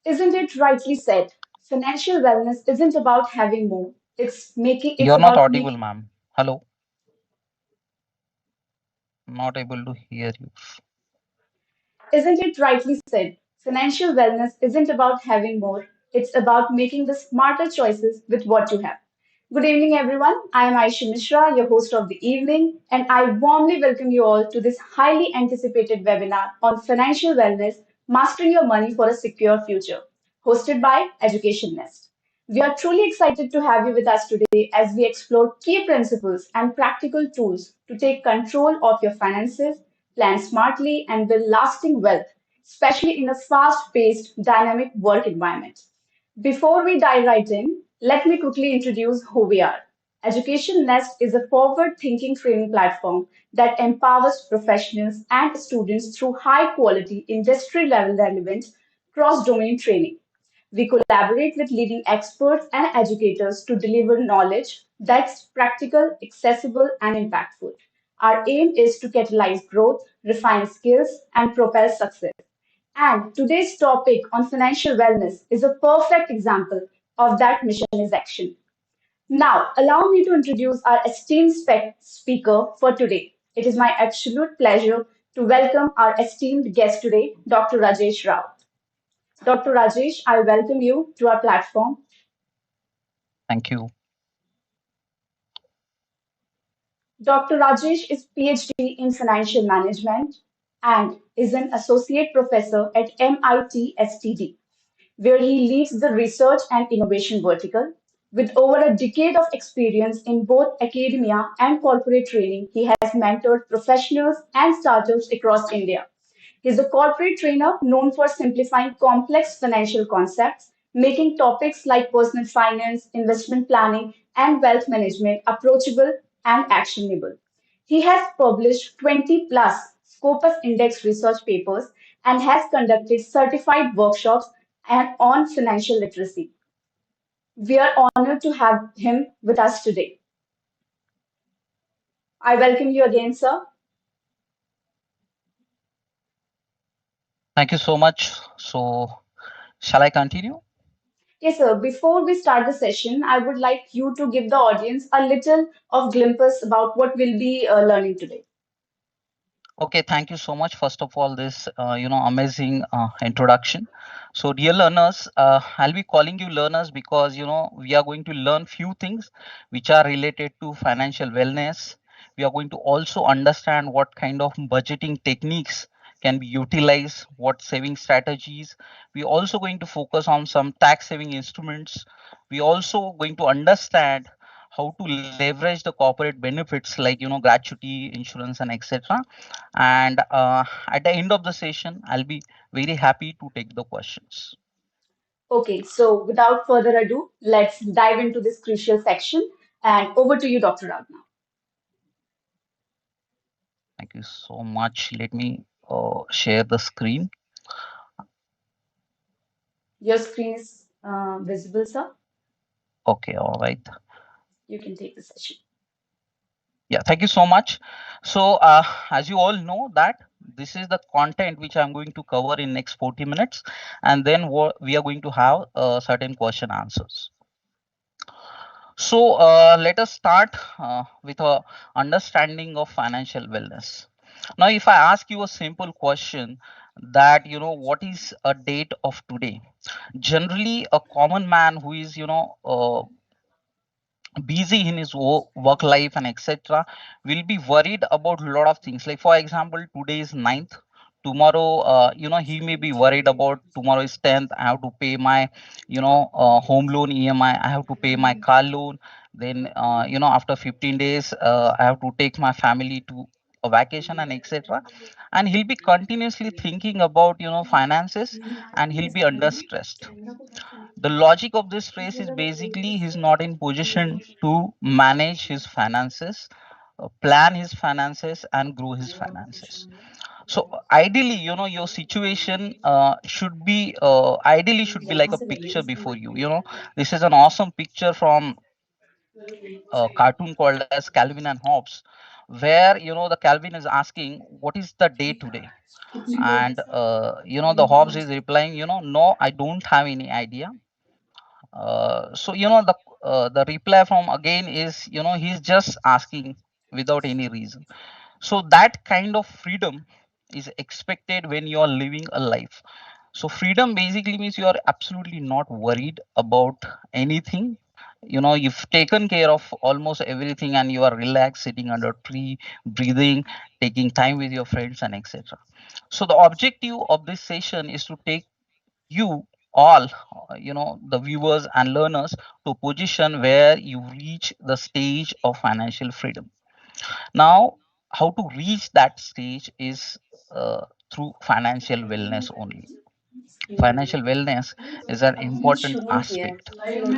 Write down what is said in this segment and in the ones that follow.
Isn't it rightly said? Financial wellness isn't about having more. It's You're not about audible, making. ma'am. Hello, not able to hear you. Isn't it rightly said? Financial wellness isn't about having more. It's about making the smarter choices with what you have. Good evening, everyone. I am Aisha Mishra, your host of the evening, and I warmly welcome you all to this highly anticipated webinar on financial wellness, mastering your money for a secure future, hosted by Education Nest. We are truly excited to have you with us today as we explore key principles and practical tools to take control of your finances, plan smartly, and build lasting wealth, especially in a fast paced, dynamic work environment. Before we dive right in, let me quickly introduce who we are. Education Nest is a forward thinking training platform that empowers professionals and students through high quality, industry level relevant cross domain training. We collaborate with leading experts and educators to deliver knowledge that's practical, accessible, and impactful. Our aim is to catalyze growth, refine skills, and propel success. And today's topic on financial wellness is a perfect example of that mission is action. Now, allow me to introduce our esteemed speaker for today. It is my absolute pleasure to welcome our esteemed guest today, Dr. Rajesh Rao. Dr. Rajesh, I welcome you to our platform. Thank you. Dr. Rajesh is PhD in financial management and is an associate professor at MIT STD, where he leads the research and innovation vertical. With over a decade of experience in both academia and corporate training, he has mentored professionals and startups across India. He's a corporate trainer known for simplifying complex financial concepts, making topics like personal finance, investment planning, and wealth management approachable and actionable. He has published 20 plus Scopus Index research papers and has conducted certified workshops and on financial literacy. We are honored to have him with us today. I welcome you again, sir. Thank you so much. So, shall I continue? Yes, sir. Before we start the session, I would like you to give the audience a little of glimpse about what we'll be learning today. Okay, thank you so much. First of all, this amazing introduction. So, dear learners, I'll be calling you learners because we are going to learn few things which are related to financial wellness. We are going to also understand what kind of budgeting techniques can be utilized, what saving strategies. We also going to focus on some tax saving instruments. We also going to understand how to leverage the corporate benefits like gratuity, insurance, and etc. And at the end of the session, I'll be very happy to take the questions. Okay, so without further ado, let's dive into this crucial section. And over to you, Dr. Raghav. Thank you so much. Let me share the screen. Your screen is visible, sir. Okay, all right. You can take the session. Yeah, thank you so much. So as you all know that this is the content which I'm going to cover in next 40 minutes, and then we are going to have certain question answers. So let us start with a understanding of financial wellness. Now, if I ask you a simple question that what is a date of today? Generally, a common man who is busy in his work life and etc will be worried about a lot of things, like for example today is 9th, tomorrow he may be worried about tomorrow is 10th, I have to pay my home loan EMI, I have to pay my car loan, then after 15 days I have to take my family to a vacation and etc, and he'll be continuously thinking about finances, and he'll be under stressed. The logic of this phrase is basically he's not in position to manage his finances, plan his finances, and grow his finances. So ideally, your situation should be like a picture before you. This is an awesome picture from a cartoon called as Calvin and Hobbes, where the Calvin is asking what is the day today, and the Hobbes is replying, no, I don't have any idea. So the reply from again is, he's just asking without any reason. So that kind of freedom is expected when you are living a life. So freedom basically means you are absolutely not worried about anything. You've taken care of almost everything and you are relaxed, sitting under a tree, breathing, taking time with your friends and etc. So the objective of this session is to take you all, the viewers and learners, to position where you reach the stage of financial freedom. Now, how to reach that stage is through financial wellness only. Financial wellness is an important aspect.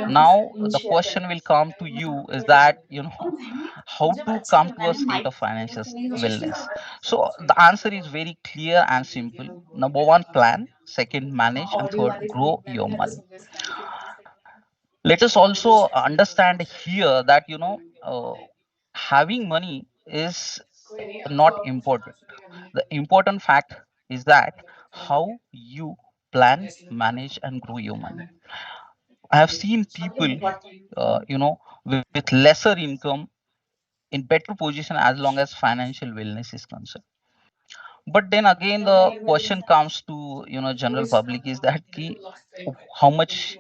Now the question will come to you is that, how to come to a state of financial wellness. So the answer is very clear and simple. Number one, plan. Second, manage. And third, grow your money. Let us also understand here that, having money is not important. The important fact is that how you plan, manage, and grow your money. I have seen people, with lesser income in better position as long as financial wellness is concerned. But then again, the question comes to general public is that key, how much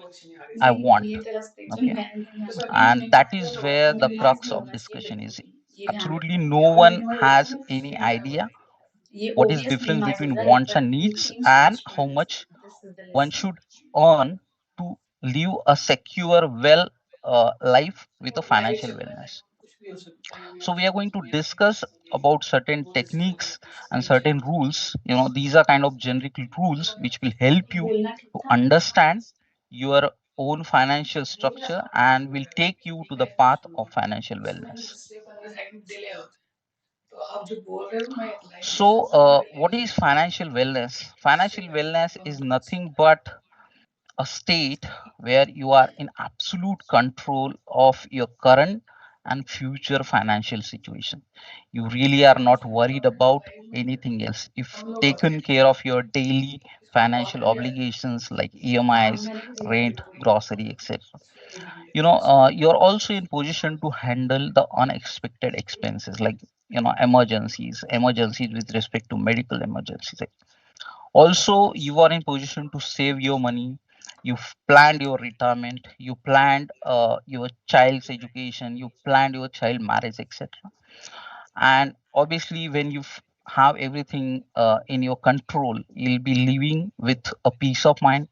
I want. Okay, and that is where the crux of discussion is. Absolutely, no one has any idea what is difference between wants and needs and how much one should earn to live a secure, well life with a financial wellness. So we are going to discuss about certain techniques and certain rules. These are kind of generic rules which will help you to understand your own financial structure and will take you to the path of financial wellness. So what is financial wellness? Financial wellness is nothing but a state where you are in absolute control of your current and future financial situation. You really are not worried about anything else. If taken care of your daily financial obligations like EMIs, rent, grocery, etc. You're also in position to handle the unexpected expenses like emergencies with respect to medical emergencies. Also, you are in position to save your money. You've planned your retirement, you planned your child's education, you planned your child marriage, etc. And obviously when have everything in your control, you'll be living with a peace of mind,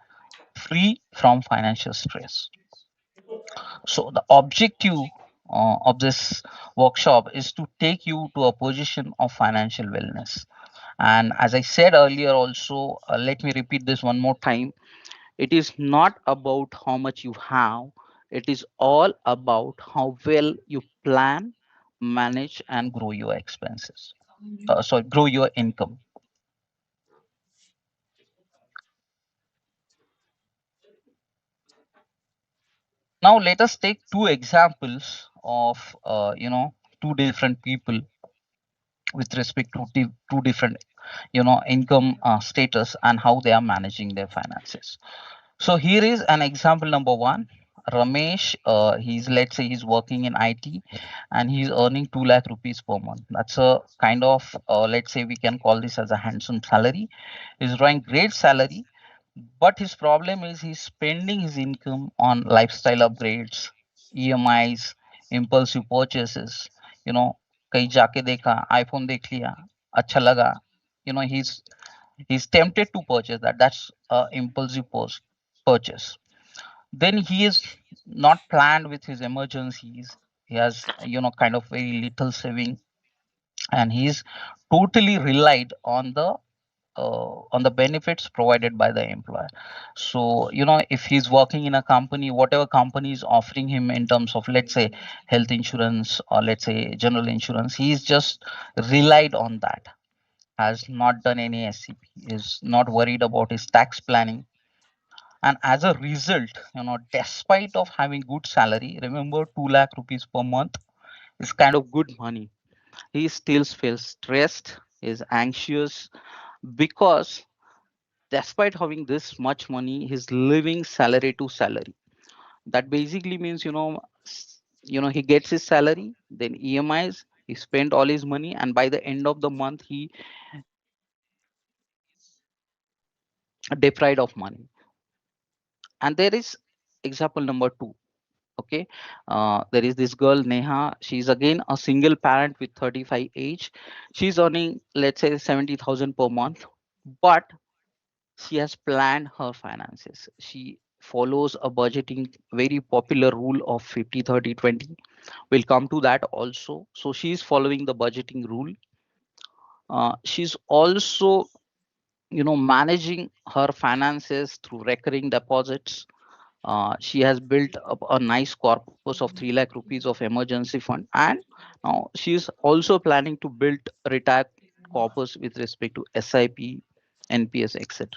free from financial stress. So the objective of this workshop is to take you to a position of financial wellness. And as I said earlier, also, let me repeat this one more time. It is not about how much you have, it is all about how well you plan, manage, and grow your expenses. Grow your income. Now, let us take two examples of, two different people with respect to two different, income status and how they are managing their finances. So here is an example number one. Ramesh, he's let's say he's working in IT and he's earning 2 lakh rupees per month. That's a kind of let's say we can call this as a handsome salary. He's drawing great salary, but his problem is he's spending his income on lifestyle upgrades, EMIs, impulsive purchases. You know, कहीं जाके देखा, iPhone देख लिया, अच्छा लगा. He's tempted to purchase that. That's a impulsive purchase. Then he is not planned with his emergencies. He has kind of very little saving, and he's totally relied on the benefits provided by the employer. So if he's working in a company, whatever company is offering him in terms of, let's say, health insurance or let's say general insurance, he's just relied on that, has not done any SCP, is not worried about his tax planning. And as a result, despite of having good salary, remember 2 lakh rupees per month is kind of good money. He still feels stressed, is anxious, because despite having this much money, he's living salary to salary. That basically means, he gets his salary, then EMIs, he spent all his money, and by the end of the month, he is deprived of money. And there is example number two. Okay, there is this girl Neha. She's again a single parent with 35 age. She's earning, let's say, 70,000 per month, but she has planned her finances. She follows a budgeting very popular rule of 50 30 20. We'll come to that also. So she's following the budgeting rule. She's also, managing her finances through recurring deposits. She has built up a nice corpus of 3 lakh rupees of emergency fund, and now she is also planning to build retire corpus with respect to SIP, NPS, etc.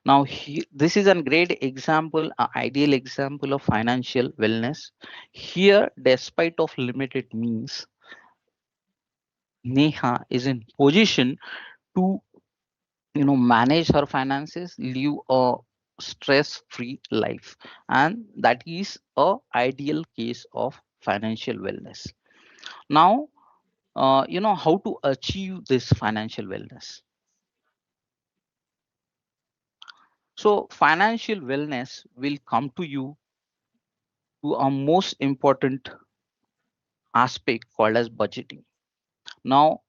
Now, this is a great example, an ideal example of financial wellness. Here, despite of limited means, Neha is in position to, manage her finances, live a stress-free life, and that is a ideal case of financial wellness. Now, how to achieve this financial wellness. So, financial wellness will come to you to a most important aspect called as budgeting. Now,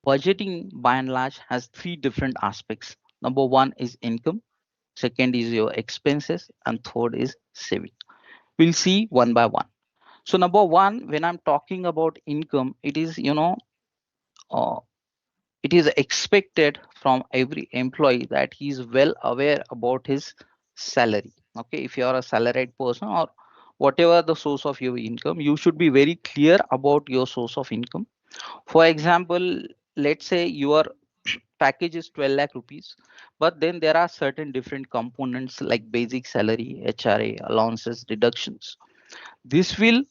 budgeting by and large has three different aspects. Number one is income, second is your expenses, and third is saving. We'll see one by one. So, number one, when I'm talking about income, uh, it is expected from every employee that he is well aware about his salary. Okay, if you are a salaried person or whatever the source of your income, you should be very clear about your source of income. For example, let's say your package is 12 lakh rupees, but then there are certain different components like basic salary, HRA, allowances, deductions. This will,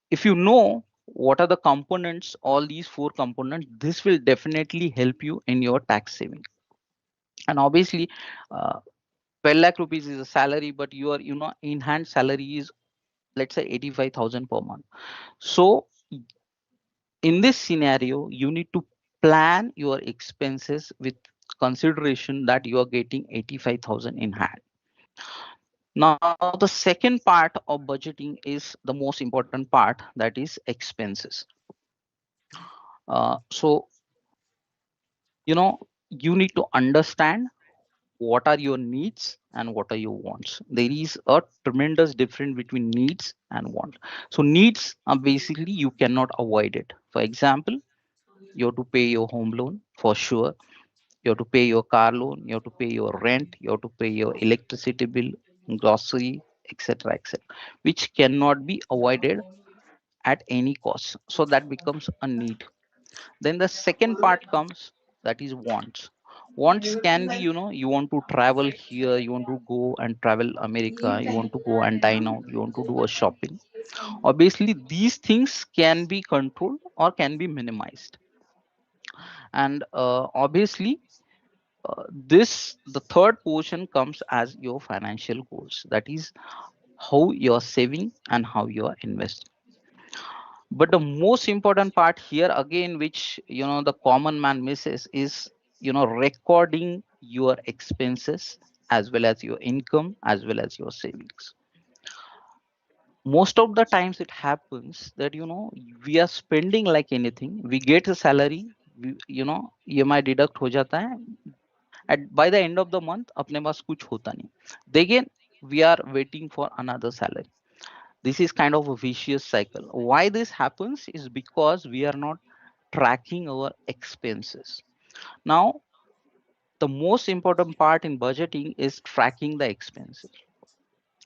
if you know what are the components, all these four components, this will definitely help you in your tax saving. And obviously, uh, 12 lakh rupees is a salary, but your, in hand salary is, let's say, 85,000 per month. So in this scenario, you need to plan your expenses with consideration that you are getting 85,000 in hand. Now, the second part of budgeting is the most important part, that is expenses. So, you need to understand what are your needs and what are your wants. There is a tremendous difference between needs and want. So, needs are basically you cannot avoid it. For example, you have to pay your home loan for sure. You have to pay your car loan, you have to pay your rent, you have to pay your electricity bill, grocery, etc., etc., which cannot be avoided at any cost. So that becomes a need. Then the second part comes, that is wants. Wants can be, you want to travel here, you want to go and travel America, you want to go and dine out, you want to do a shopping. Obviously, these things can be controlled or can be minimized. And obviously, this the third portion comes as your financial goals, that is how you're saving and how you're investing. But the most important part here again, which the common man misses, is recording your expenses as well as your income as well as your savings. Most of the times it happens that we are spending like anything. We get a salary, EMI deduct हो जाता है, at by the end of the month अपने पास कुछ होता नहीं. Again, we are waiting for another salary. This is kind of a vicious cycle. Why this happens is because we are not tracking our expenses. Now, the most important part in budgeting is tracking the expenses.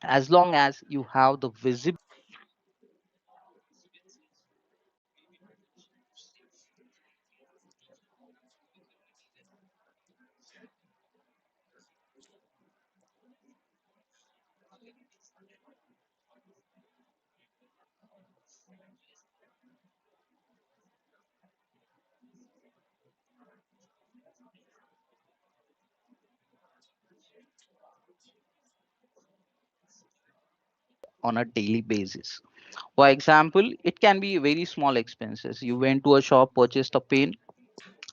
As long as you have the visibility on a daily basis. For example, it can be very small expenses. You went to a shop, purchased a pen,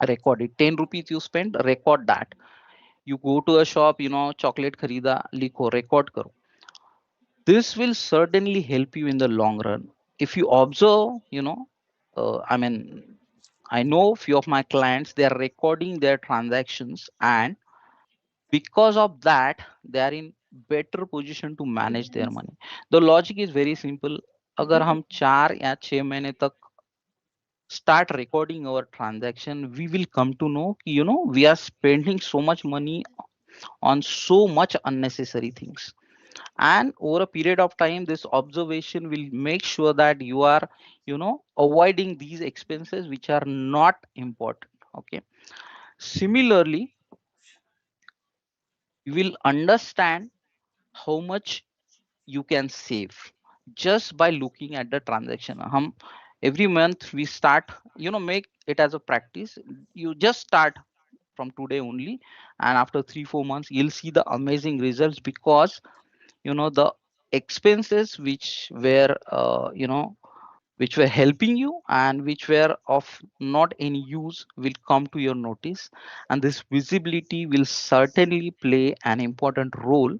record it. 10 rupees you spend, record that. You go to a shop, chocolate kharida, likho, record karo. This will certainly help you in the long run. If you observe, I mean, I know few of my clients, they are recording their transactions, and because of that, they are in better position to manage their money. The logic is very simple. अगर हम 4 या 6 महीने तक start recording our transaction, we will come to know we are spending so much money on so much unnecessary things. And over a period of time, this observation will make sure that you are avoiding these expenses which are not important. Okay. Similarly, you will understand how much you can save just by looking at the transaction. Every month we start, make it as a practice. You just start from today only, and after 3 4 months you'll see the amazing results, because the expenses which were helping you and which were of not any use will come to your notice, and this visibility will certainly play an important role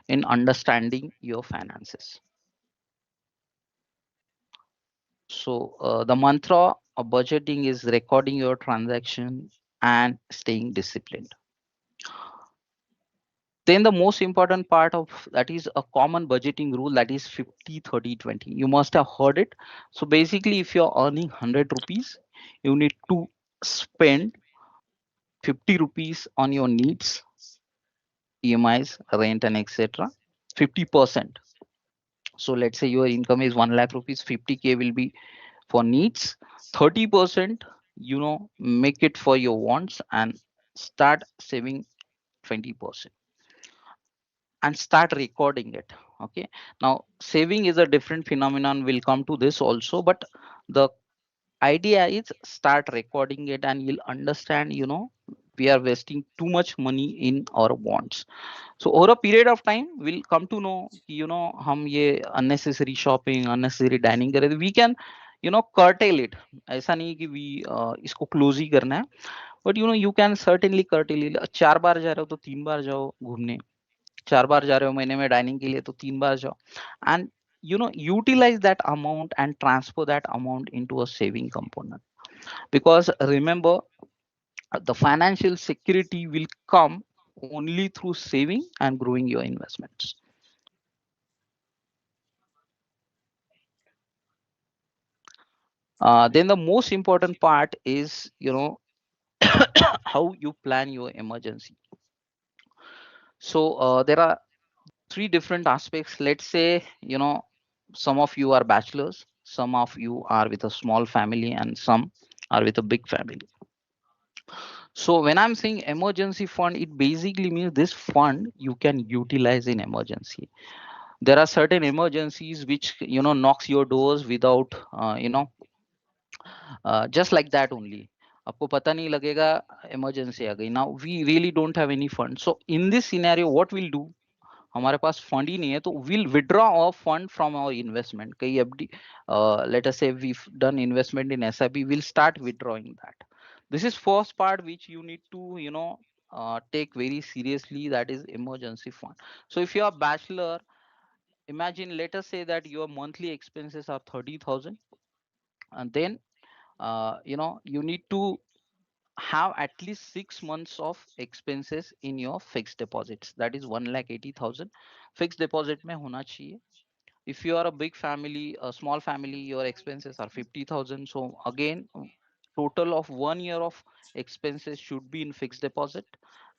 in understanding your finances. So the mantra of budgeting is recording your transaction and staying disciplined. Then the most important part of that is a common budgeting rule, that is 50 30 20. You must have heard it. So basically, if you're earning 100 rupees, you need to spend 50 rupees on your needs, EMIs, rent, and etc. 50%. So let's say your income is 1 lakh rupees, 50K will be for needs. 30%, make it for your wants, and start saving 20%, and start recording it. Okay. Now saving is a different phenomenon, will come to this also, but the idea is start recording it, and you'll understand we are wasting too much money in our wants. So over a period of time we'll come to know हम ये unnecessary shopping, unnecessary dining करे, we can curtail it. ऐसा नहीं कि we इसको close ही करना है, but you can certainly curtail it. 4 बार जा रहे हो तो 3 बार जाओ घूमने, 4 बार जा रहे हो महीने में डाइनिंग के लिए तो 3 बार जाओ, and utilize that amount and transfer that amount into a saving component. Because remember, the financial security will come only through saving and growing your investments. Then the most important part is how you plan your emergency. So there are three different aspects. Let's say some of you are bachelors, some of you are with a small family, and some are with a big family. So when I'm saying emergency fund, it basically means this fund you can utilize in emergency. There are certain emergencies which knocks your doors without just like that only. आपको पता नहीं लगेगा emergency आ गई. Now we really don't have any fund. So in this scenario, what we'll do, हमारे पास fund ही नहीं है, तो will withdraw our fund from our investment. कई FD, let us say we done investment in SIP, will start withdrawing that. This is first part which you need to take very seriously, that is emergency fund. So if you are bachelor, imagine, let us say that your monthly expenses are 30,000, and then you need to have at least 6 months of expenses in your fixed deposits, that is 1,80,000 fixed deposit mein hona chahiye. If you are a big family, a small family, your expenses are 50,000. So again, total of 1 year of expenses should be in fixed deposit.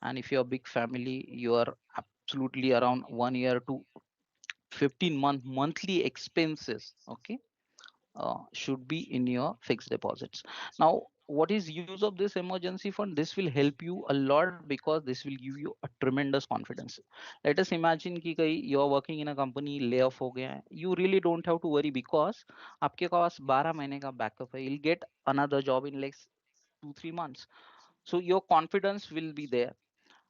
And if you're a big family, you are absolutely around 1 year to 15 month monthly expenses, okay, should be in your fixed deposits. Now what is use of this emergency fund? This will help you a lot, because this will give you a tremendous confidence. Let us imagine कि कहीं you are working in a company, lay off हो गया है, you really don't have to worry, because आपके पास 12 महीने का backup है. You'll get another job in like 2 3 months. So your confidence will be there.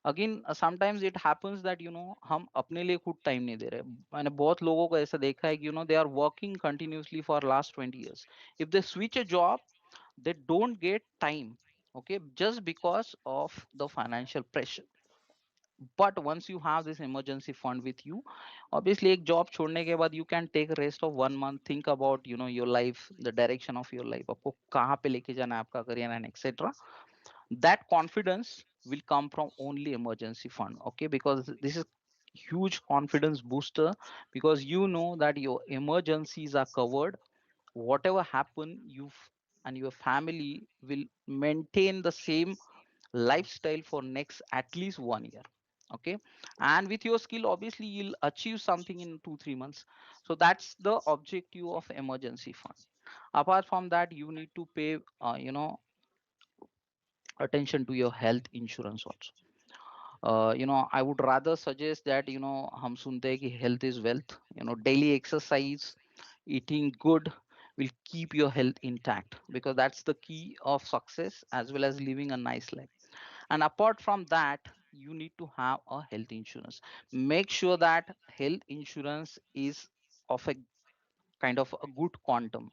Again sometimes it happens that हम अपने लिए खुद टाइम नहीं दे रहे. मैंने बहुत लोगों को ऐसा देखा है कि they are working continuously for last 20 years. If they switch a job, they don't get time, okay, just because of the financial pressure. But once you have this emergency fund with you, obviously एक job छोड़ने के बाद you can take a rest of 1 month, think about your life, the direction of your life, आपको कहाँ पे लेके जाना है आपका career and etc. That confidence will come from only emergency fund, okay, because this is huge confidence booster, because that your emergencies are covered. Whatever happen, and your family will maintain the same lifestyle for next at least 1 year, okay. And with your skill, obviously you'll achieve something in 2 3 months. So that's the objective of emergency fund. Apart from that, you need to pay attention to your health insurance also. I would rather suggest that हम सुनते हैं कि health is wealth. Daily exercise, eating good will keep your health intact, because that's the key of success as well as living a nice life. And apart from that, you need to have a health insurance. Make sure that health insurance is of a kind of a good quantum.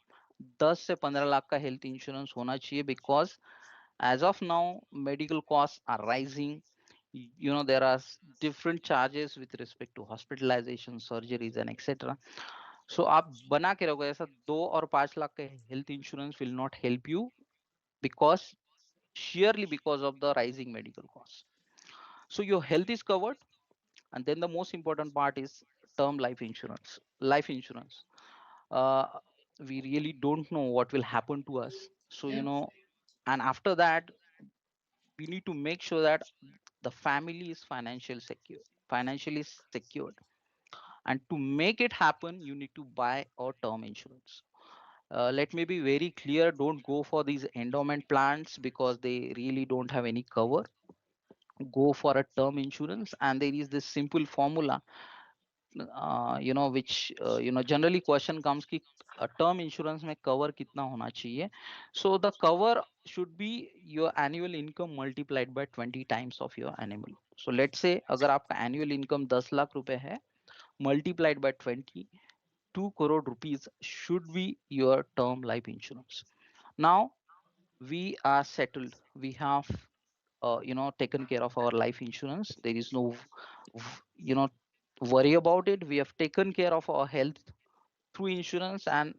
10 से 15 लाख का health insurance होना चाहिए, because as of now medical costs are rising. There are different charges with respect to hospitalization, surgeries and etc. So आप बना के रखो ऐसा 2 और 5 लाख का health insurance will not help you, because sheerly because of the rising medical costs. So your health is covered, and then the most important part is term life insurance. Life insurance, uh, we really don't know what will happen to us. So and after that, we need to make sure that the family is financially secured. And to make it happen, you need to buy a term insurance. Let me be very clear, don't go for these endowment plans, because they really don't have any cover. Go for a term insurance, and there is this simple formula, which generally question comes ki term insurance में cover कितना होना चाहिए. So the cover should be your annual income multiplied by 20 times of your animal. So let's say अगर आपका annual income 10 lakh रुपए है, multiplied by 20, 2 crore rupees should be your term life insurance. Now we are settled, we have taken care of our life insurance. There is no you know worry about it. We have taken care of our health through insurance, and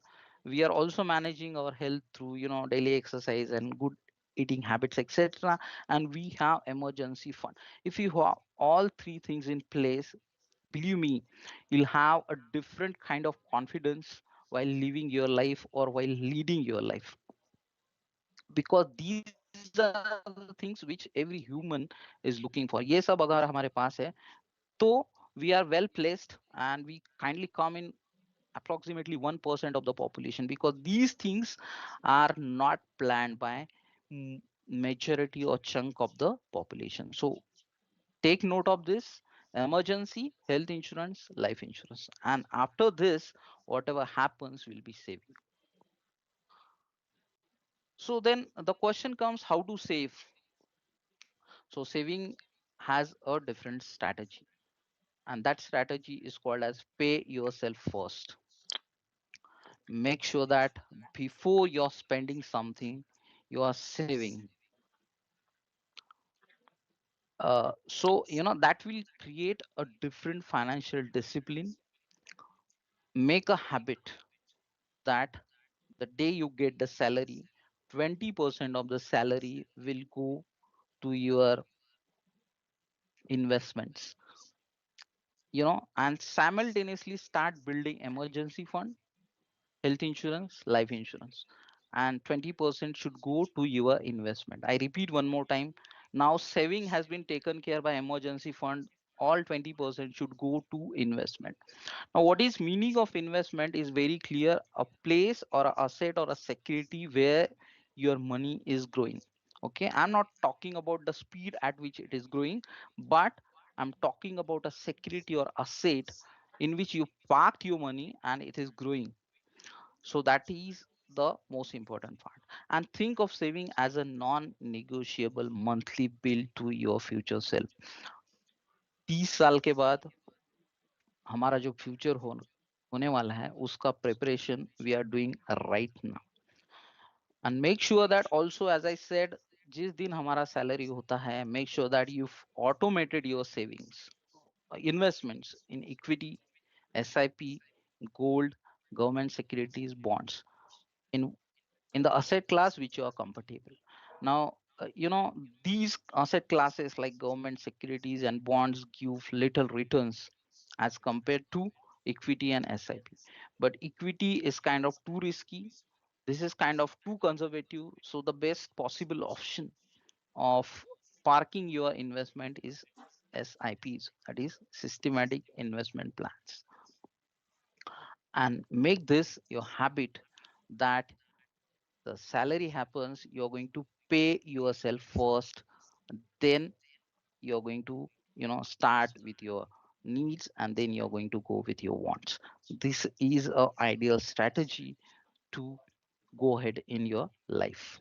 we are also managing our health through daily exercise and good eating habits, etc. And we have emergency fund. If you have all three things in place, believe me, you'll have a different kind of confidence while living your life or while leading your life, because these are the things which every human is looking for. ये सब अगर हमारे पास है, तो we are well placed, and we kindly come in approximately 1% of the population, because these things are not planned by majority or chunk of the population. So take note of this: emergency, health insurance, life insurance, and after this, whatever happens will be saving. So then the question comes, how to save? So saving has a different strategy, and that strategy is called as pay yourself first. Make sure that before you're spending something, you are saving. So that will create a different financial discipline. Make a habit that the day you get the salary, 20% of the salary will go to your investments. And simultaneously start building emergency fund, health insurance, life insurance, and 20% should go to your investment. I repeat one more time. Now saving has been taken care by emergency fund. All 20% should go to investment. Now, what is meaning of investment is very clear: a place or a asset or a security where your money is growing. Okay, I'm not talking about the speed at which it is growing, but I'm talking about a security or asset in which you parked your money and it is growing. So that is the most important part. And think of saving as a non negotiable monthly bill to your future self. 30 साल के बाद हमारा जो future होने वाला है उसका preparation we are doing right now. And make sure that also as I said, जिस दिन हमारा सैलरी होता है make sure that you automated your savings, investments in equity, SIP, gold, government securities, bonds in the asset class which you are comfortable. Now, these asset classes like government securities and bonds give little returns as compared to equity and SIP. But equity is kind of too risky. This is kind of too conservative. So the best possible option of parking your investment is SIPs, that is systematic investment plans. And make this your habit that the salary happens, you're going to pay yourself first, then you're going to start with your needs, and then you're going to go with your wants. This is a ideal strategy to go ahead in your life.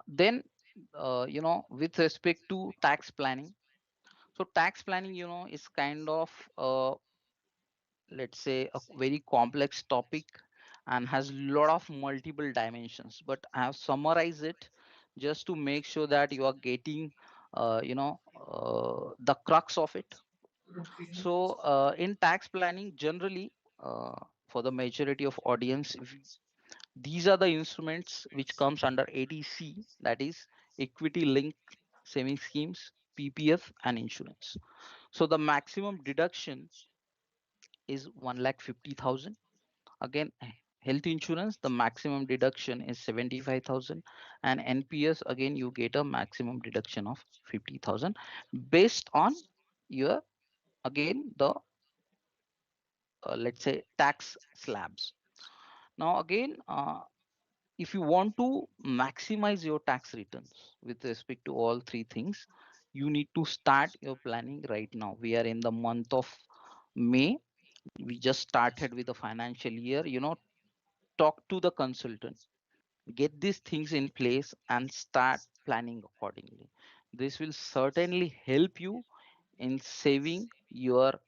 Then with respect to tax planning, so tax planning is kind of let's say a very complex topic and has a lot of multiple dimensions, but I have summarized it just to make sure that you are getting the crux of it. So in tax planning generally, for the majority of audience, these are the instruments which comes under ADC, that is equity linked saving schemes, PPF and insurance. So the maximum deduction is 1,50,000. Again, health insurance, the maximum deduction is 75,000, and NPS again you get a maximum deduction of 50,000 based on your, again, the let's say tax slabs. Now again, if you want to maximize your tax returns with respect to all three things, you need to start your planning right now. We are in the month of May. We just started with the financial year. Talk to the consultant, get these things in place and start planning accordingly. This will certainly help you in saving your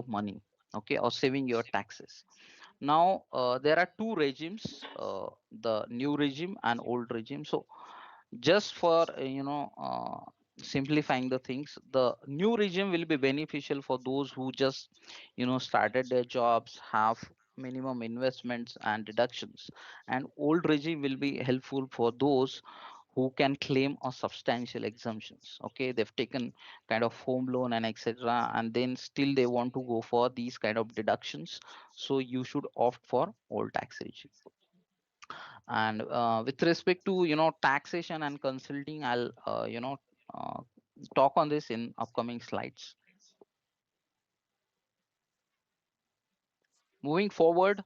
money, okay, or saving your taxes. Now there are two regimes, the new regime and old regime. So just for simplifying the things, the new regime will be beneficial for those who just started their jobs, have minimum investments and deductions, and old regime will be helpful for those who can claim a substantial exemptions. Okay, they've taken kind of home loan and etc, and then still they want to go for these kind of deductions, so you should opt for old tax regime. And with respect to taxation and consulting, I'll uh, talk on this in upcoming slides. Moving forward,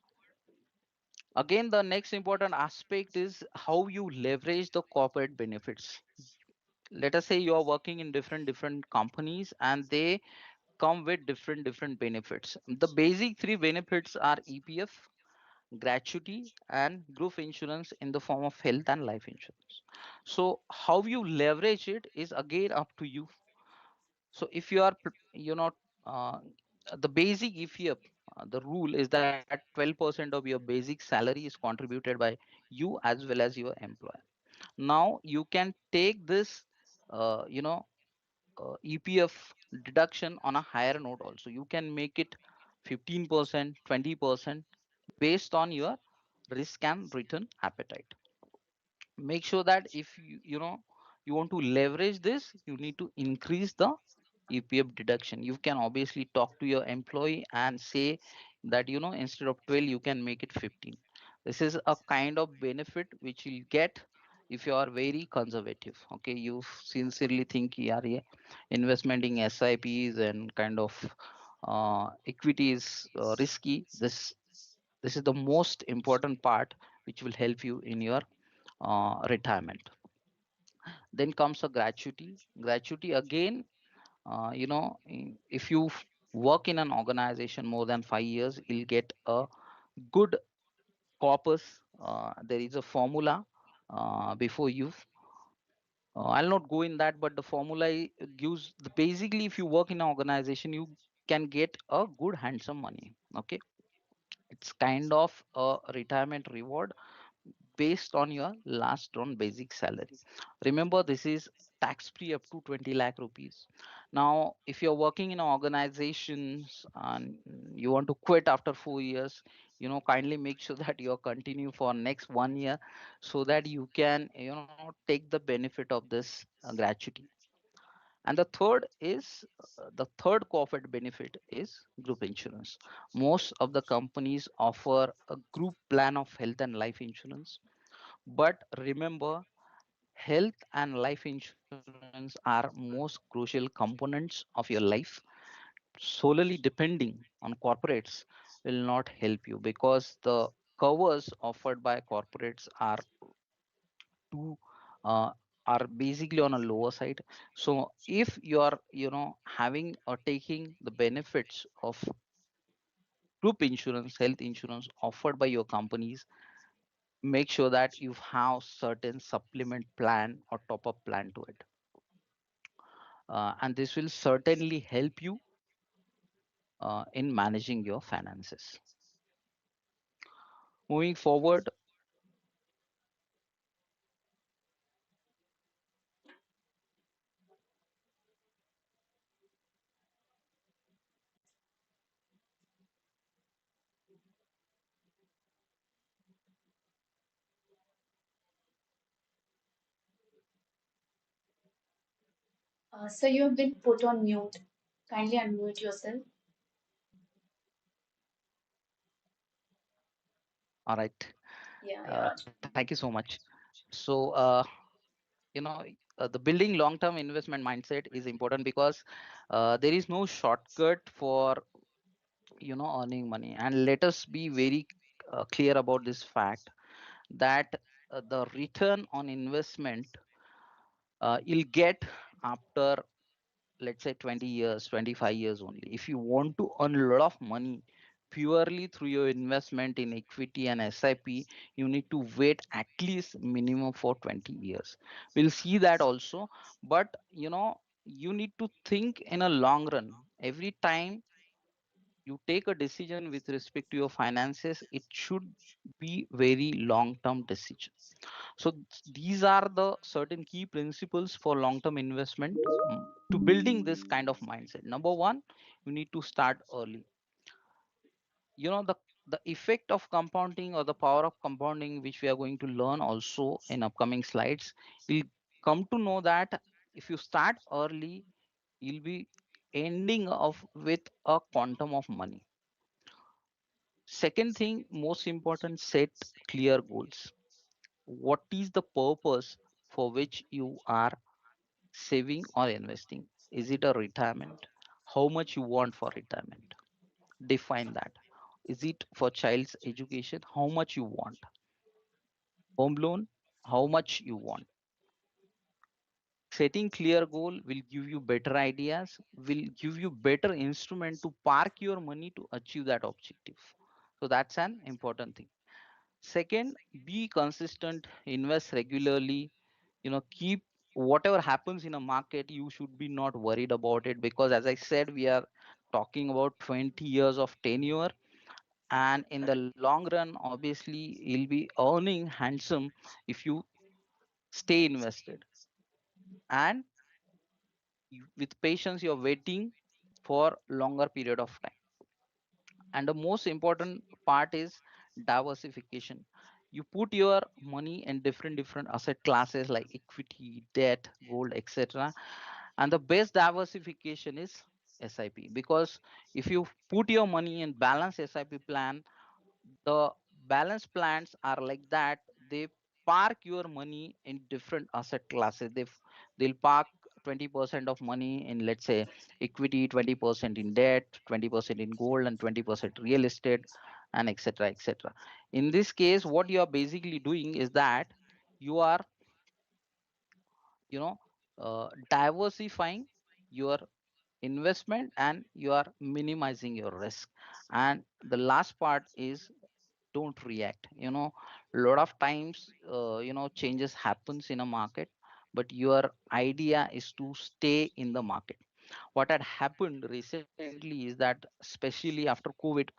again the next important aspect is how you leverage the corporate benefits. Let us say you are working in different companies and they come with different benefits. The basic three benefits are EPF, gratuity, and group insurance in the form of health and life insurance. So how you leverage it is again up to you. So if you are uh, the basic EPF, the rule is that 12% of your basic salary is contributed by you as well as your employer. Now you can take this EPF deduction on a higher note also. You can make it 15%, 20% based on your risk and return appetite. Make sure that if you want to leverage this, you need to increase the EPF deduction. You can obviously talk to your employee and say that instead of 12 you can make it 15. This is a kind of benefit which you'll get if you are very conservative. Okay, you sincerely think yeah, yeah, investment in SIPs and kind of equity is risky. This is the most important part which will help you in your retirement. Then comes a gratuity. Gratuity again, If you work in an organization more than 5 years, you'll get a good corpus. There is a formula before you. I'll not go in that, but the formula gives the basically if you work in an organization, you can get a good handsome money. Okay, it's kind of a retirement reward based on your last drawn basic salary. Remember, this is tax free up to 20 lakh rupees. Now, if you're working in organizations and you want to quit after 4 years, kindly make sure that you continue for next 1 year so that you can, take the benefit of this gratuity. And the third corporate benefit is group insurance. Most of the companies offer a group plan of health and life insurance, but remember, health and life insurance are most crucial components of your life. Solely depending on corporates will not help you because the covers offered by corporates too uh, are basically on a lower side. So if you are having or taking the benefits of group insurance, health insurance offered by your companies, make sure that you have certain supplement plan or top up plan to it, and this will certainly help you in managing your finances. Moving forward, So you have been put on mute. Kindly unmute yourself. all right. Yeah, you're Thank audible. you so much. So, you know the building long term investment mindset is important because there is no shortcut for earning money. And let us be very clear about this fact that the return on investment you'll get after, let's say, 20 years, 25 years only. If you want to earn a lot of money purely through your investment in equity and SIP, you need to wait at least minimum for 20 years. We'll see that also. But you need to think in a long run. Every time you take a decision with respect to your finances, it should be very long term decision. So these are the certain key principles for long term investment, to building this kind of mindset. Number one, you need to start early. The effect of compounding or the power of compounding, which we are going to learn also in upcoming slides, you'll come to know that if you start early, you'll be ending off with a quantum of money. Second thing, most important, set clear goals. What is the purpose for which you are saving or investing? Is it a retirement? How much you want for retirement? Define that. Is it for child's education? How much you want? Home loan? How much you want? Setting clear goal will give you better ideas, will give you better instrument to park your money to achieve that objective. So that's an important thing. Second, be consistent, invest regularly, keep whatever happens in a market, you should be not worried about it, because as I said, we are talking about 20 years of tenure, and in the long run, obviously, you'll be earning handsome if you stay invested, and with patience you're waiting for longer period of time. And the most important part is diversification. You put your money in different asset classes like equity, debt, gold, etc. And the best diversification is SIP, because if you put your money in balanced SIP plan, the balance plans are like that. They park your money in different asset classes. They'll park 20% of money in, let's say, equity, 20% in debt, 20% in gold, and 20% real estate, and etc etc. In this case, what you are basically doing is that you are you know diversifying your investment and you are minimizing your risk. And the last part is don't react. A lot of times changes happens in a market, but your idea is to stay in the market. What had happened recently is that especially after COVID,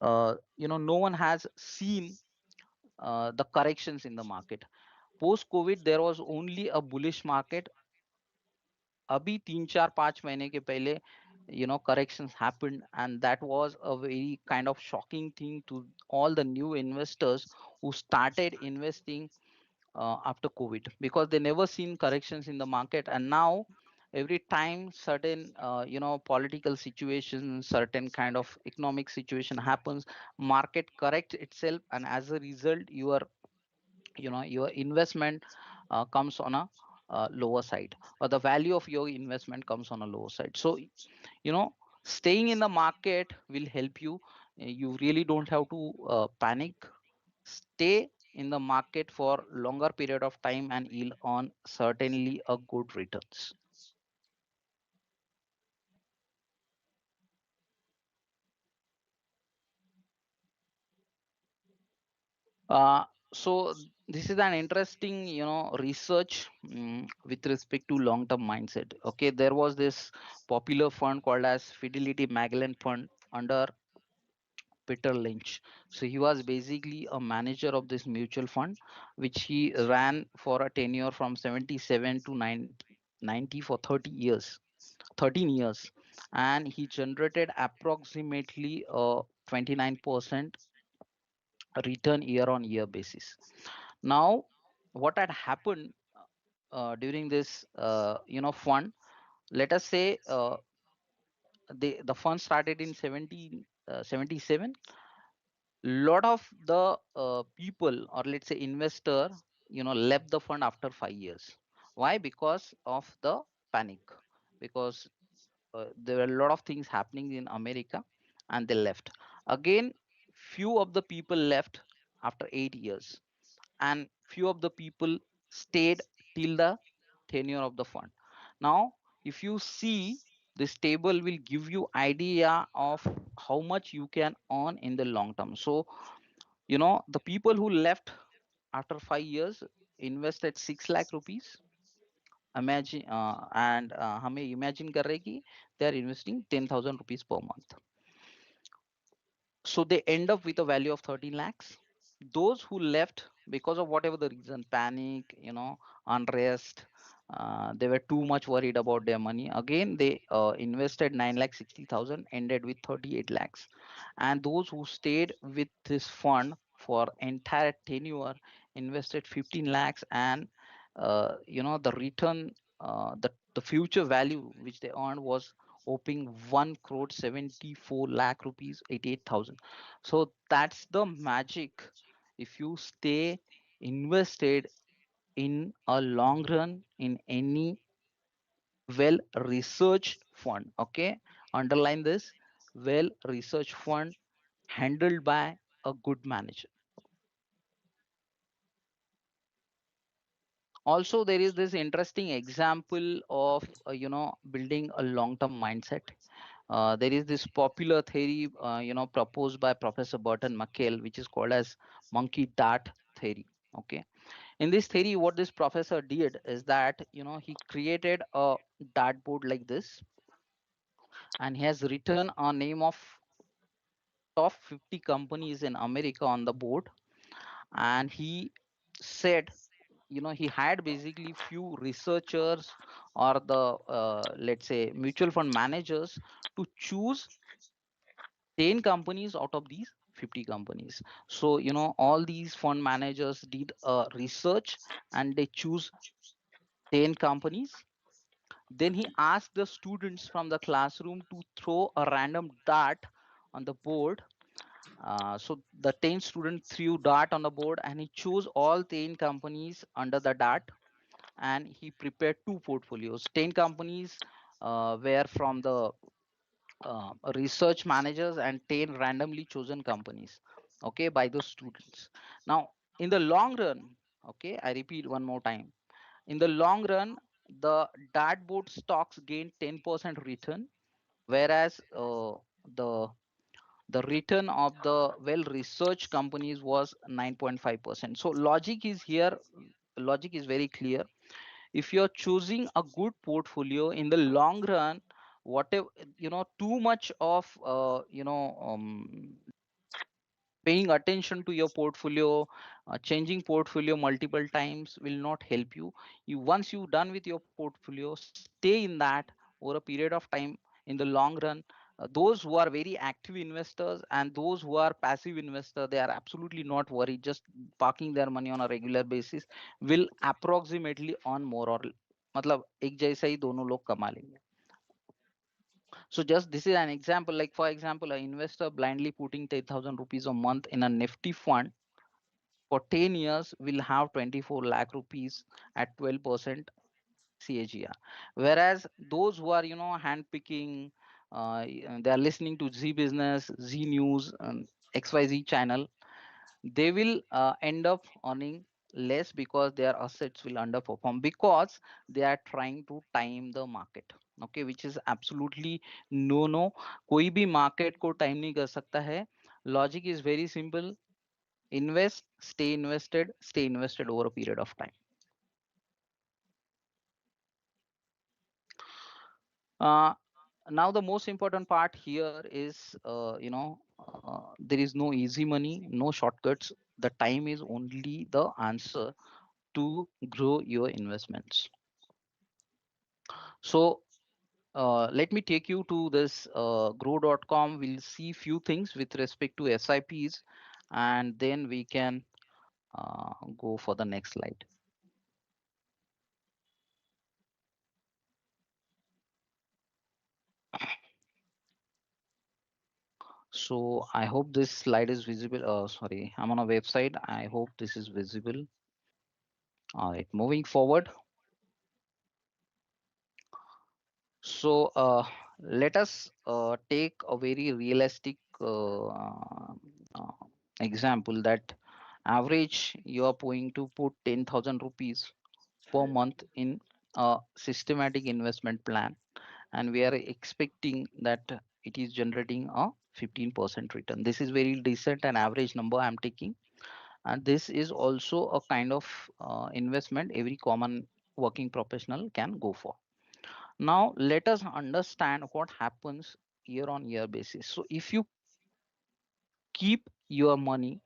no one has seen the corrections in the market. Post COVID there was only a bullish market. अभी 3 4 5 महीने के पहले corrections happened, and that was a very kind of shocking thing to all the new investors who started investing after COVID, because they never seen corrections in the market. And now every time certain political situation, certain kind of economic situation happens, market correct itself, and as a result your investment comes on a lower side, or the value of your investment comes on a lower side. So staying in the market will help you. You really don't have to panic. Stay in the market for longer period of time and yield on certainly a good returns. uh, so this is an interesting research with respect to long term mindset. Okay, there was this popular fund called as Fidelity Magellan Fund under Peter Lynch. So he was basically a manager of this mutual fund, which he ran for a tenure from 77 to 90 for 30 years, 13 years, and he generated approximately 29% return year on year basis. Now, what had happened during this fund? Let us say the fund started in 1777. Lot of the people, or let's say investor, left the fund after 5 years. Why? Because of the panic. Because there were a lot of things happening in America, and they left. Again, few of the people left after 8 years, and few of the people stayed till the tenure of the fund. Now, if you see, this table will give you idea of how much you can earn in the long term. So the people who left after 5 years invested 6 lakh rupees. Imagine and हमें imagine कर रहे हैं कि they are investing 10,000 rupees per month. So they end up with a value of 13 lakhs. Those who left because of whatever the reason, panic, unrest, they were too much worried about their money. Again, they invested 9 lakh 60,000, ended with 38 lakhs. And those who stayed with this fund for entire tenure invested 15 lakhs, and the return, the future value which they earned was hoping 1 crore 74 lakh rupees 88,000. So that's the magic. If you stay invested in a long run in any well researched fund, okay, underline this, well researched fund handled by a good manager. Also, there is this interesting example of building a long term mindset. There is this popular theory proposed by Professor Burton McKell, which is called as monkey dart theory. Okay, in this theory, what this professor did is that he created a dartboard like this, and he has written a name of top 50 companies in America on the board. And he said, he had basically few researchers, or the let's say mutual fund managers, to choose 10 companies out of these 50 companies. So all these fund managers did a research, and they choose 10 companies. Then he asked the students from the classroom to throw a random dart on the board. So the 10 students threw dart on the board, and he chose all 10 companies under the dart, and he prepared two portfolios. 10 companies were from the research managers, and 10 randomly chosen companies, okay, by the students. Now, in the long run, okay, I repeat one more time, in the long run, the dartboard stocks gained 10% return, whereas the return of the well researched companies was 9.5%. So logic is very clear. If you're choosing a good portfolio in the long run, whatever, too much of paying attention to your portfolio, changing portfolio multiple times will not help you. You once you done with your portfolio, stay in that over a period of time. In the long run, those who are very active investors and those who are passive investor, they are absolutely not worried, just parking their money on a regular basis, will approximately earn more or मतलब एक जैसा ही दोनों लोग कमा लेंगे. So just this is an example. Like for example, an investor blindly putting 10,000 rupees a month in a Nifty fund for 10 years will have 24 lakh rupees at 12% CAGR. Whereas those who are, handpicking, they are listening to Z Business, Z News, XYZ channel, they will end up earning less because their assets will underperform because they are trying to time the market. Okay, which is absolutely no. कोई भी market को time नहीं कर सकता है. Logic is very simple. Invest, stay invested over a period of time. uh, Now the most important part here is there is no easy money, no shortcuts. The time is only the answer to grow your investments. So let me take you to this grow.com. We'll see few things with respect to SIPs, and then we can go for the next slide. So I hope this slide is visible. Sorry, I'm on a website. I hope this is visible. All right, moving forward. So let us take a very realistic example that average you are going to put 10,000 rupees per month in a systematic investment plan, and we are expecting that it is generating a 15% return. This is very decent and average number I'm taking, and this is also a kind of investment every common working professional can go for. Now let us understand what happens year on year basis. So if you keep your money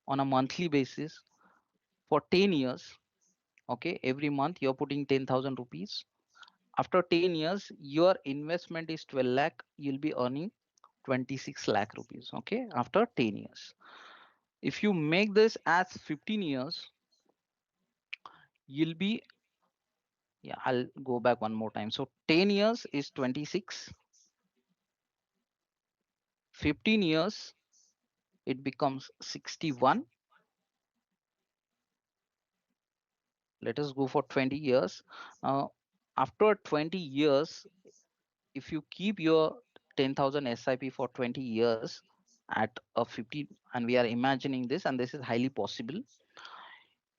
on a monthly basis for 10 years, okay, every month you're putting 10,000 rupees. After 10 years, your investment is 12 lakh, you'll be earning 26 lakh rupees, okay, after 10 years. If you make this as 15 years, you'll be, yeah, I'll go back one more time. So 10 years is 26, 15 years, it becomes 61. Let us go for 20 years. Now, after 20 years, if you keep your 10,000 SIP for 20 years at a 50, and we are imagining this, and this is highly possible,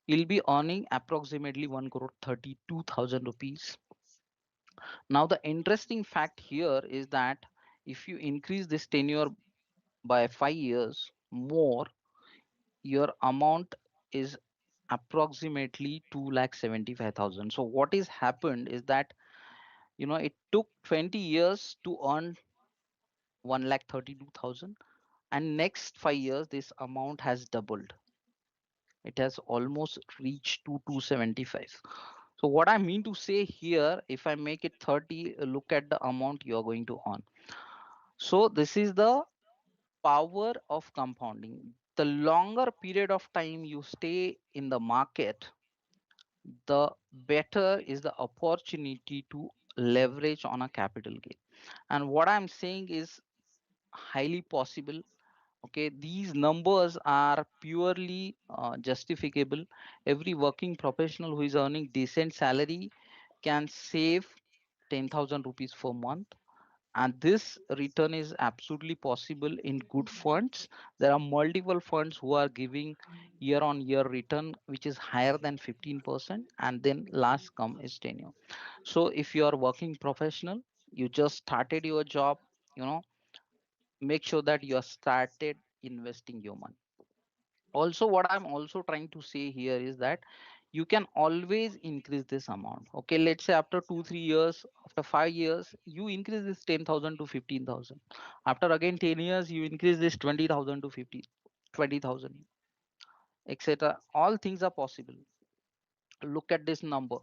you'll be earning approximately 1 crore 32,000 rupees. Now, the interesting fact here is that if you increase this tenure by 5 years more, your amount is approximately 2,75,000. So what is happened is that it took 20 years to earn 1,32,000, and next 5 years this amount has doubled. It has almost reached to 275. So what I mean to say here, if I make it 30, look at the amount you are going to earn. So this is the power of compounding. The longer period of time you stay in the market, the better is the opportunity to leverage on a capital gain. And what I'm saying is highly possible. Okay, these numbers are purely justificable. Every working professional who is earning decent salary can save 10,000 rupees per month, and this return is absolutely possible in good funds. There are multiple funds who are giving year on year return which is higher than 15%, and then last come is tenure. So if you are working professional, You just started your job, you know, make sure that you are started investing your money. Also, what I'm also trying to say here is that you can always increase this amount. Okay, let's say after 2 3 years, after 5 years, you increase this 10,000 to 15,000. After again 10 years, you increase this 20,000 to 50 20,000, etc. All things are possible. Look at this number.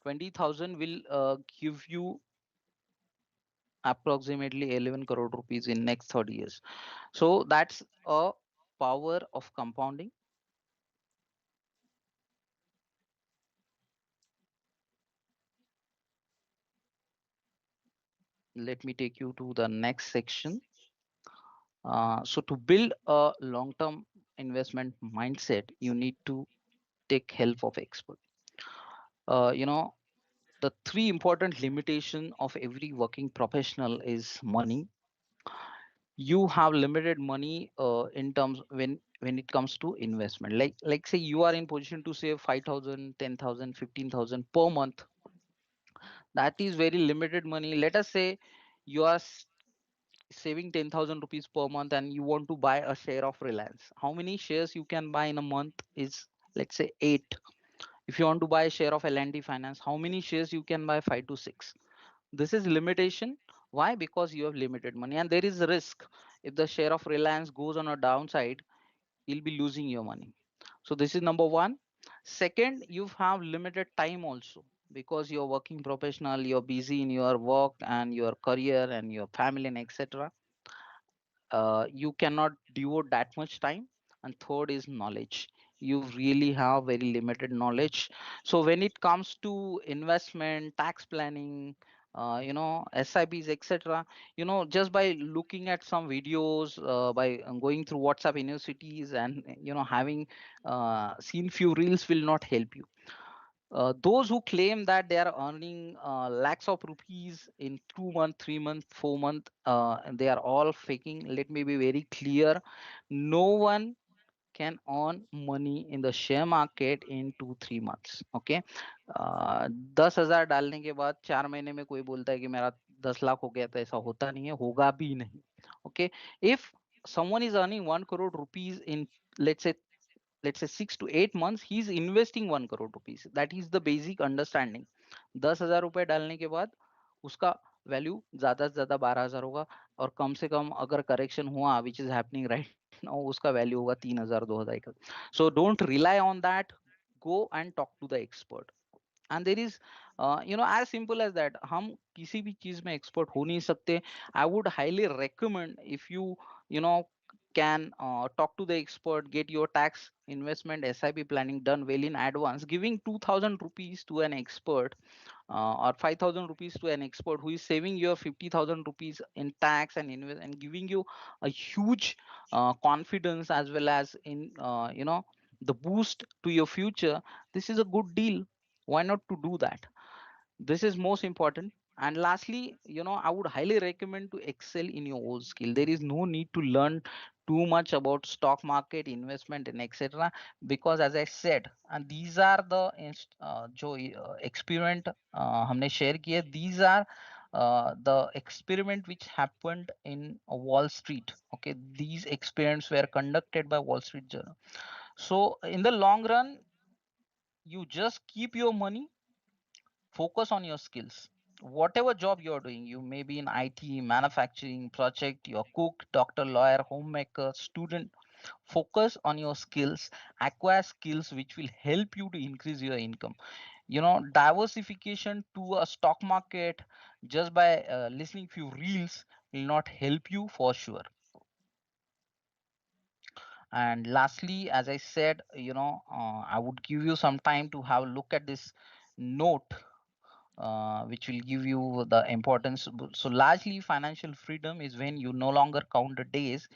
20,000 will give you approximately 11 crore rupees in next 30 years. So that's a power of compounding. Let me take you to the next section. So to build a long-term investment mindset, you need to take help of expert. You know, the three important limitation of every working professional is money. You have limited money in terms when it comes to investment. Like say you are in position to save 5,000, 10,000, 15,000 per month. That is very limited money. Let us say you are saving 10,000 rupees per month and you want to buy a share of Reliance. How many shares you can buy in a month is, let's say, 8. If you want to buy a share of L&T Finance, how many shares you can buy? 5 to 6. This is limitation. Why? Because you have limited money and there is a risk. If the share of Reliance goes on a downside, you'll be losing your money. So this is number one. Second, you have limited time also, because you're working professional, you're busy in your work and your career and your family and etc. You cannot devote that much time. And third is knowledge. You really have very limited knowledge. So when it comes to investment, tax planning, SIPs, etc., just by looking at some videos, by going through WhatsApp universities and having seen few reels will not help you. Those who claim that they are earning lakhs of rupees in 2 month, 3 month, 4 month, they are all faking. Let me be very clear. No one can earn money in the share market in 2 3 months. Okay. 10,000 डालने के बाद 4 महीने में कोई बोलता है कि मेरा 10 लाख हो गया, तो ऐसा होता नहीं है, होगा भी नहीं. Okay. If someone is earning 1 crore rupees in, let's say, 6 to 8 months, he is investing 1 crore rupees. That is the basic understanding. 10,000 रुपए डालने के बाद उसका वैल्यू ज्यादा से ज्यादा 12,000 होगा. और कम से कम अगर करेक्शन हुआ, which is happening right now, उसका वैल्यू होगा 3,000 2,000 का. So don't rely on that. Go and talk to the expert. And there is as simple as that. हम किसी भी चीज में एक्सपर्ट हो नहीं सकते. I would highly recommend, if you know can talk to the expert, get your tax, investment, SIP planning done well in advance. Giving 2,000 rupees to an expert, or 5,000 rupees to an expert who is saving your 50,000 rupees in tax and invest, and giving you a huge confidence, as well as in the boost to your future. This is a good deal. Why not to do that? This is most important. And lastly, I would highly recommend to excel in your own skill. There is no need to learn too much about stock market, investment, and etc. Because as I said, and these are the जो experiment हमने share किए, these are the experiment which happened in Wall Street. Okay, these experiments were conducted by Wall Street Journal. So in the long run, you just keep your money, focus on your skills. Whatever job you're doing, you may be in IT, manufacturing, project, you're cook, doctor, lawyer, homemaker, student. Focus on your skills, acquire skills which will help you to increase your income. Diversification to a stock market just by listening few reels will not help you for sure. And lastly, as I said, I would give you some time to have a look at this note, which will give you the importance. So largely financial freedom is when you no longer count the days,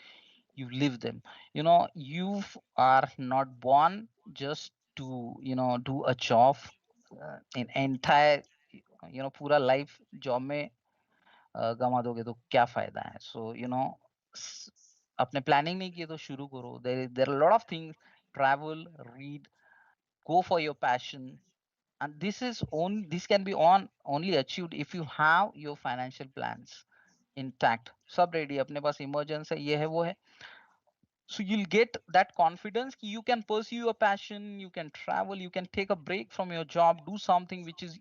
you live them. You are not born just to do a job in entire, पूरा life job में गंवा दोगे तो क्या फायदा है. So अपने planning नहीं किए तो शुरू करो. There are a lot of things. Travel, read, go for your passion, And this can be on only achieved if you have your financial plans intact, सब ready, अपने पास emergency है, ये है वो है. So you'll get that confidence कि you can pursue your passion, you can travel, you can take a break from your job, do something which is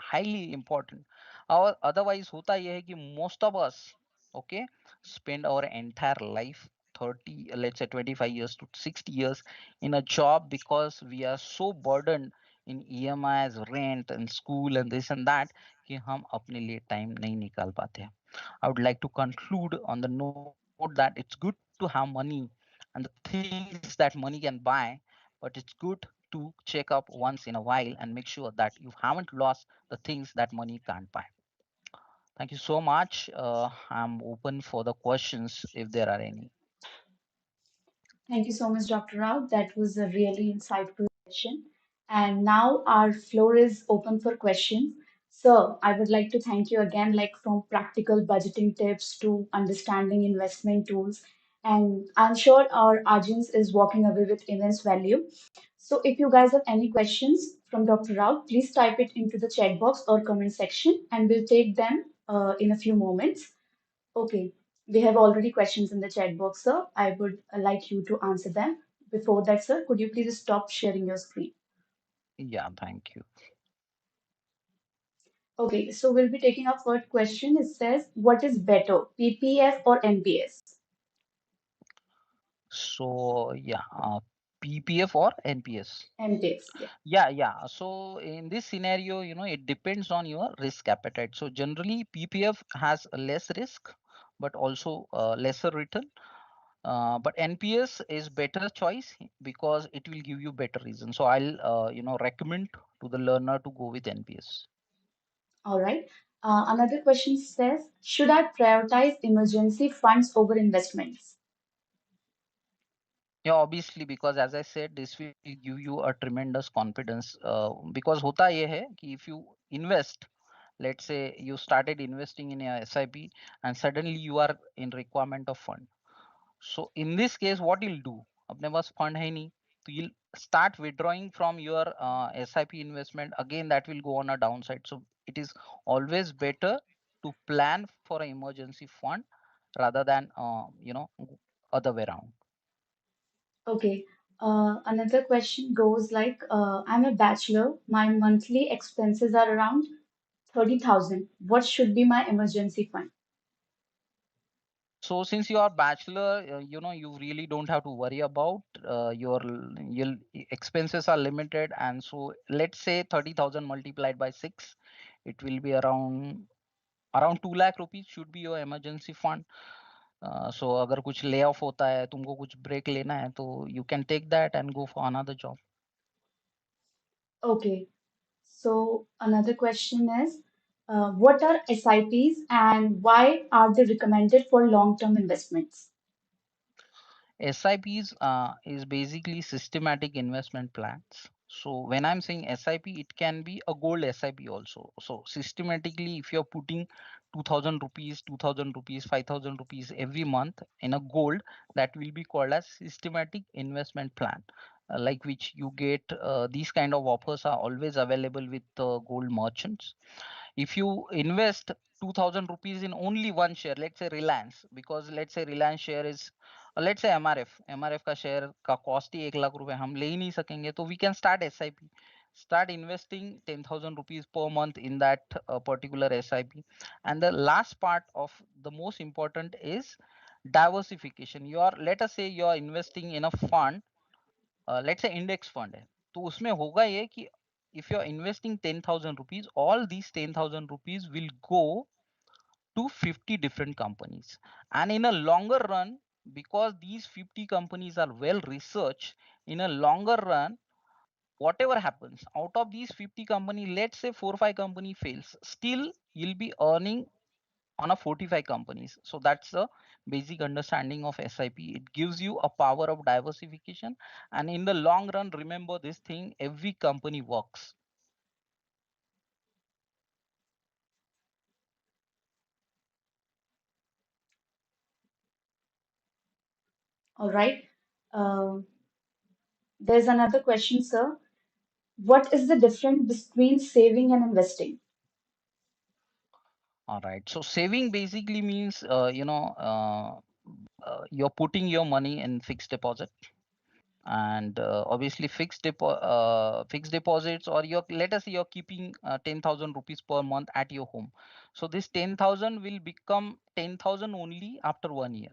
highly important. Or otherwise होता यह है कि most of us, okay, spend our entire life 30, let's say 25 years to 60 years in a job because we are so burdened in EMIs, rent and school and this and that कि हम अपने लिए time नहीं निकाल पाते हैं. I would like to conclude on the note that it's good to have money and the things that money can buy, but it's good to check up once in a while and make sure that you haven't lost the things that money can't buy. Thank you so much. I'm open for the questions if there are any. Thank you so much, Dr. Rao. That was a really insightful session. And now our floor is open for questions. Sir, I would like to thank you again, like from practical budgeting tips to understanding investment tools. And I'm sure our audience is walking away with immense value. So if you guys have any questions from Dr. Rao, please type it into the chat box or comment section, and we'll take them in a few moments. Okay, we have already questions in the chat box, sir. I would like you to answer them. Before that, sir, could you please stop sharing your screen? Yeah, thank you. Okay, so we'll be taking our first question. It says, what is better, PPF or NPS? So yeah, PPF or NPS? NPS, yeah. Yeah. So in this scenario, it depends on your risk appetite. So generally, PPF has a less risk, but also lesser return. But NPS is better choice because it will give you better reason. So I'll recommend to the learner to go with NPS. All right. Another question says, should I prioritize emergency funds over investments? Yeah, obviously, because as I said, this will give you a tremendous confidence. Because hota ye hai कि if you invest, let's say you started investing in a SIP and suddenly you are in requirement of fund. So in this case, what you'll do? अपने पास fund है नहीं, तो you'll start withdrawing from your SIP investment. Again, that will go on a downside. So it is always better to plan for an emergency fund rather than other way around. Okay. Another question goes like, I'm a bachelor. My monthly expenses are around 30,000. What should be my emergency fund? So since you are bachelor, you really don't have to worry about your expenses are limited, and so let's say 30,000 multiplied by 6, it will be around 2 lakh rupees should be your emergency fund. So अगर कुछ lay off होता है, तुमको कुछ break लेना है, तो you can take that and go for another job. Okay. So another question is, what are SIPs and why are they recommended for long-term investments? SIPs is basically systematic investment plans. So when I'm saying SIP, it can be a gold SIP also. So systematically, if you're putting 2000 rupees, 2000 rupees, 5000 rupees every month in a gold, that will be called as systematic investment plan. Like which you get these kind of offers are always available with gold merchants. If you invest 2000 rupees in only one share, let's say Reliance, because let's say Reliance share is let's say MRF का share का cost ही 1 लाख रुपए हम ले ही नहीं सकेंगे, तो we can start SIP, start investing 10,000 rupees per month in that particular SIP. And the last part of the most important is diversification. You are, let us say you are investing in a fund, let's say index fund है, तो उसमें होगा ये कि if you are investing 10,000 rupees, all these 10,000 rupees will go to 50 different companies. And in a longer run, because these 50 companies are well researched, in a longer run, whatever happens out of these 50 companies, let's say 4 or 5 company fails, still you'll be earning on a 45 companies. So that's the basic understanding of SIP. It gives you a power of diversification, and in the long run, remember this thing, every company works. All right. Uh, there's another question, sir. What is the difference between saving and investing? All right. So saving basically means, you're putting your money in fixed deposit, and obviously fixed deposits, or your, let us say you're keeping 10,000 rupees per month at your home. So this 10,000 will become 10,000 only after 1 year.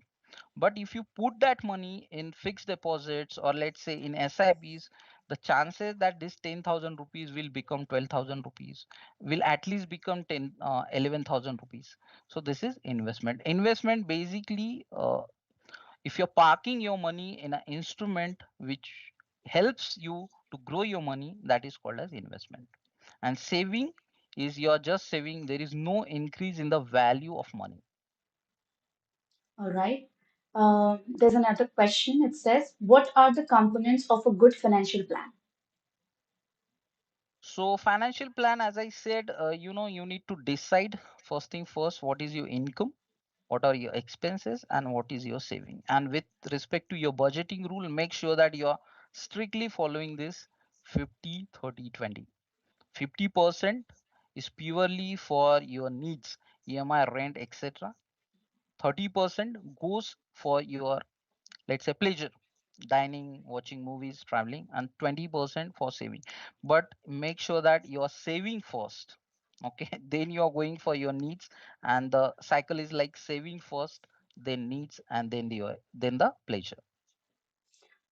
But if you put that money in fixed deposits, or let's say in SIPs, the chances that this 10,000 rupees will become 12,000 rupees, will at least become 11,000 rupees. So this is investment. Investment basically, if you're parking your money in an instrument which helps you to grow your money, that is called as investment. And saving is, you're just saving, there is no increase in the value of money. All right. There's another question. It says, what are the components of a good financial plan? So financial plan, as I said, you need to decide first thing first, what is your income, what are your expenses, and what is your saving. And with respect to your budgeting rule, make sure that you are strictly following this 50 30 20. 50% is purely for your needs, EMI, rent, etc. 30% goes for your, let's say, pleasure, dining, watching movies, traveling, and 20% for saving. But make sure that you are saving first, okay? Then you are going for your needs, and the cycle is like saving first, then needs, and then the pleasure.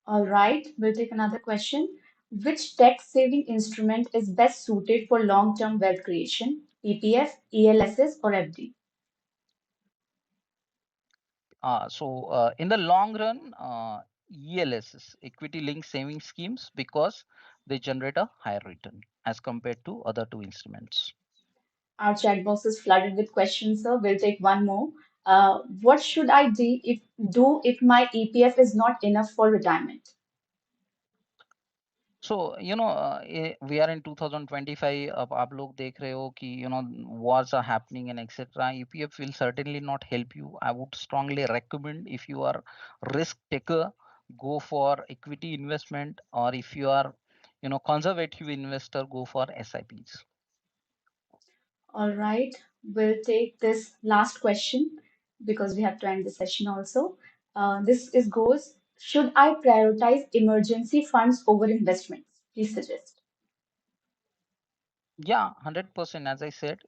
All right. We'll take another question. Which tax saving instrument is best suited for long-term wealth creation? EPF, ELSS, or FD? In the long run, ELSs, equity linked saving schemes, because they generate a higher return as compared to other two instruments. Our chat box is flooded with questions, sir. We'll take one more. What should I do if my EPF is not enough for retirement? So, we are in 2025. अब आप लोग देख रहे हो कि wars are happening and etc. EPF will certainly not help you. I would strongly recommend, if you are risk taker, go for equity investment, or if you are conservative investor, go for SIPs. All right. We'll take this last question because we have to end the session also. This is goes. Should I prioritize emergency funds over investments? Please suggest. Yeah, 100%. As I said,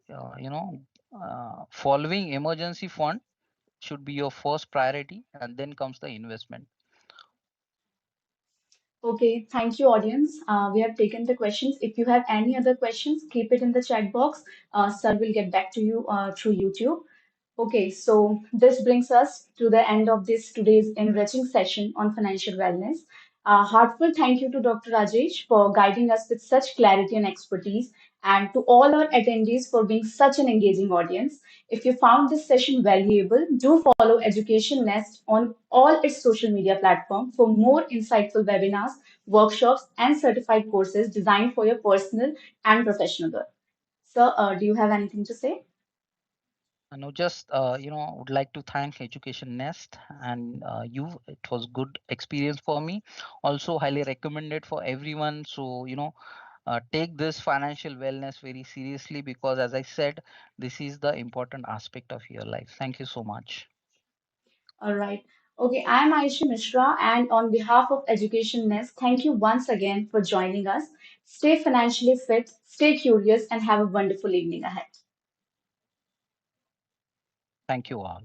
following emergency fund should be your first priority, and then comes the investment. Okay, thank you, audience. We have taken the questions. If you have any other questions, keep it in the chat box. Sir will get back to you through YouTube. Okay, so this brings us to the end of this today's enriching session on financial wellness. Heartfelt thank you to Dr. Rajesh for guiding us with such clarity and expertise, and to all our attendees for being such an engaging audience. If you found this session valuable, do follow Education Nest on all its social media platforms for more insightful webinars, workshops, and certified courses designed for your personal and professional growth. Sir, do you have anything to say? And I just would like to thank Education Nest and you. It was good experience for me. Also highly recommended for everyone. So take this financial wellness very seriously, because as I said, this is the important aspect of your life. Thank you so much. All right. Okay, I am Aisha Mishra, and on behalf of Education Nest, thank you once again for joining us. Stay financially fit, stay curious, and have a wonderful evening ahead. Thank you all.